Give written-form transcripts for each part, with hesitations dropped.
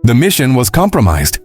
The mission was compromised.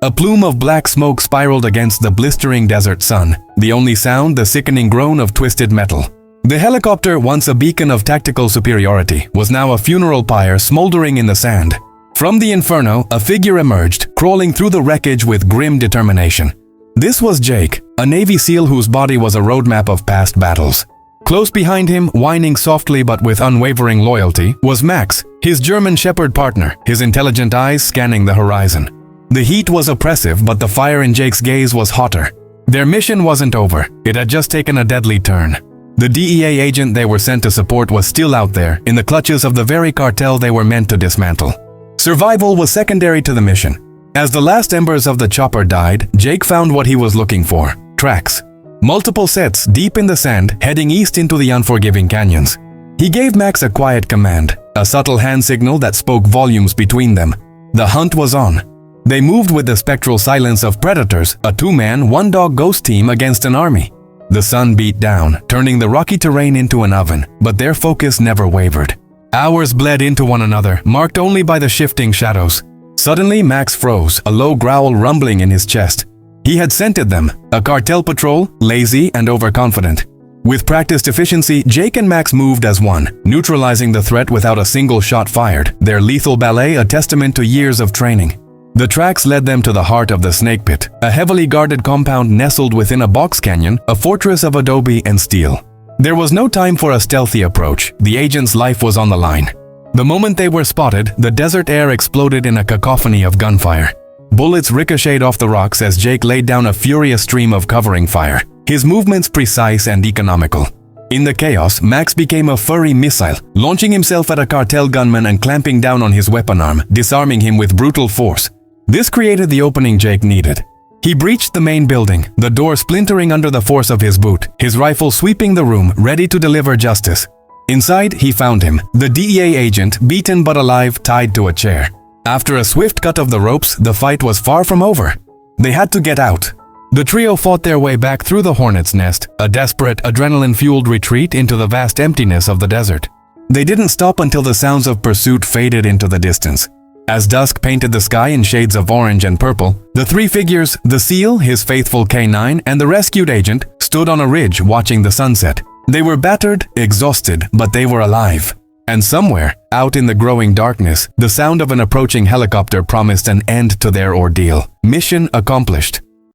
A plume of black smoke spiraled against the blistering desert sun, the only sound the sickening groan of twisted metal. The helicopter, once a beacon of tactical superiority, was now a funeral pyre smoldering in the sand. From the inferno, a figure emerged, crawling through the wreckage with grim determination. This was Jake, a Navy SEAL whose body was a roadmap of past battles. Close behind him, whining softly but with unwavering loyalty, was Max, his German Shepherd partner, his intelligent eyes scanning the horizon. The heat was oppressive, but the fire in Jake's gaze was hotter. Their mission wasn't over. It had just taken a deadly turn. The DEA agent they were sent to support was still out there, in the clutches of the very cartel they were meant to dismantle. Survival was secondary to the mission. As the last embers of the chopper died, Jake found what he was looking for: tracks. Multiple sets deep in the sand, heading east into the unforgiving canyons. He gave Max a quiet command, a subtle hand signal that spoke volumes between them. The hunt was on. They moved with the spectral silence of predators, a two-man, one-dog ghost team against an army. The sun beat down, turning the rocky terrain into an oven, but their focus never wavered. Hours bled into one another, marked only by the shifting shadows. Suddenly, Max froze, a low growl rumbling in his chest. He had scented them, a cartel patrol, lazy and overconfident. With practiced efficiency, Jake and Max moved as one, neutralizing the threat without a single shot fired, their lethal ballet a testament to years of training. The tracks led them to the heart of the snake pit, a heavily guarded compound nestled within a box canyon, a fortress of adobe and steel. There was no time for a stealthy approach. The agent's life was on the line. The moment they were spotted, the desert air exploded in a cacophony of gunfire. Bullets ricocheted off the rocks as Jake laid down a furious stream of covering fire, his movements precise and economical. In the chaos, Max became a furry missile, launching himself at a cartel gunman and clamping down on his weapon arm, disarming him with brutal force. This created the opening Jake needed. He breached the main building, the door splintering under the force of his boot, his rifle sweeping the room, ready to deliver justice. Inside, he found him, the DEA agent, beaten but alive, tied to a chair. After a swift cut of the ropes, the fight was far from over. They had to get out. The trio fought their way back through the hornet's nest, a desperate, adrenaline-fueled retreat into the vast emptiness of the desert. They didn't stop until the sounds of pursuit faded into the distance. As dusk painted the sky in shades of orange and purple, the three figures, the SEAL, his faithful K9, and the rescued agent, stood on a ridge watching the sunset. They were battered, exhausted, but they were alive. And somewhere, out in the growing darkness, the sound of an approaching helicopter promised an end to their ordeal. Mission accomplished.